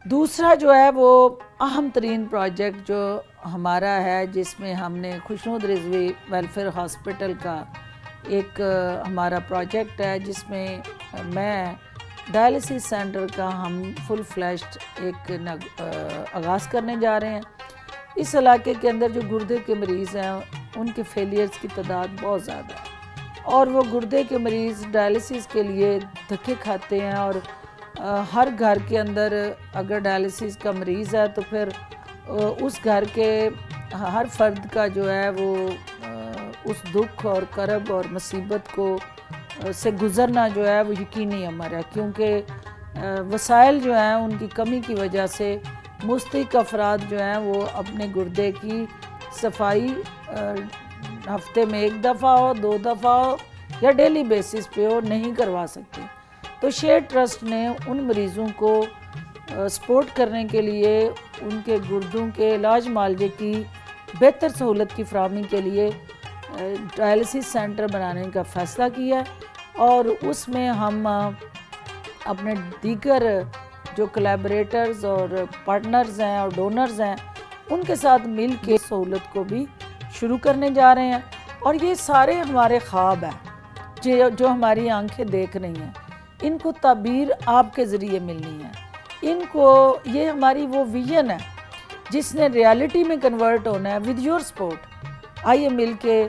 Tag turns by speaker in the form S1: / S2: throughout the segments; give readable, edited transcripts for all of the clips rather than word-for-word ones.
S1: दूसरा जो है वो अहम तरीन प्रोजेक्ट जो हमारा है, जिसमें हमने खुशनूद रिजवी वेलफेयर हॉस्पिटल का एक हमारा प्रोजेक्ट है, जिसमें मैं डायलिसिस सेंटर का हम फुल फ्लैश्ड एक आगाज़ करने जा रहे हैं। इस इलाके के अंदर जो गुर्दे के मरीज़ हैं उनके फेलियर्स की तादाद बहुत ज़्यादा है और वो गुर्दे के मरीज़ डायलिसिस के लिए धक्के खाते हैं और हर घर के अंदर अगर डायलिसिस का मरीज़ है तो फिर उस घर के हर फर्द का जो है वो उस दुख और करब और मुसीबत को से गुज़रना जो है वो यकीनी अमर है, क्योंकि वसाइल जो हैं उनकी कमी की वजह से मुस्तहिक अफराद जो हैं वो अपने गुर्दे की सफाई हफ्ते में एक दफ़ा हो, 2 दफ़ा हो या डेली बेसिस पे हो नहीं करवा सकते। तो शेयर ट्रस्ट ने उन मरीज़ों को सपोर्ट करने के लिए उनके गुर्दों के इलाज मालजे की बेहतर सहूलत की फराहमी के लिए डायलिसिस सेंटर बनाने का फ़ैसला किया और उसमें हम अपने दीगर जो कोलैबोरेटर्स और पार्टनर्स हैं और डोनर्स हैं उनके साथ मिल के सहूलत को भी शुरू करने जा रहे हैं। और ये सारे हमारे ख्वाब हैं जो हमारी आंखें देख रही हैं, इनको ताबीर आपके ज़रिए मिलनी है, इनको ये हमारी वो विजन है जिसने रियलिटी में कन्वर्ट होना है विद योर सपोर्ट। आइए मिलके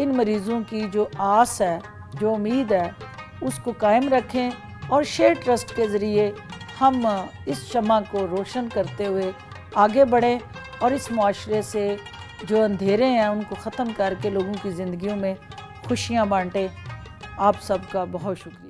S1: इन मरीज़ों की जो आस है, जो उम्मीद है, उसको कायम रखें और शेयर ट्रस्ट के ज़रिए हम इस शम्मा को रोशन करते हुए आगे बढ़ें और इस मुआशरे से जो अंधेरे हैं उनको ख़त्म करके लोगों की ज़िंदगियों में खुशियाँ बांटें। आप सबका बहुत शुक्रिया।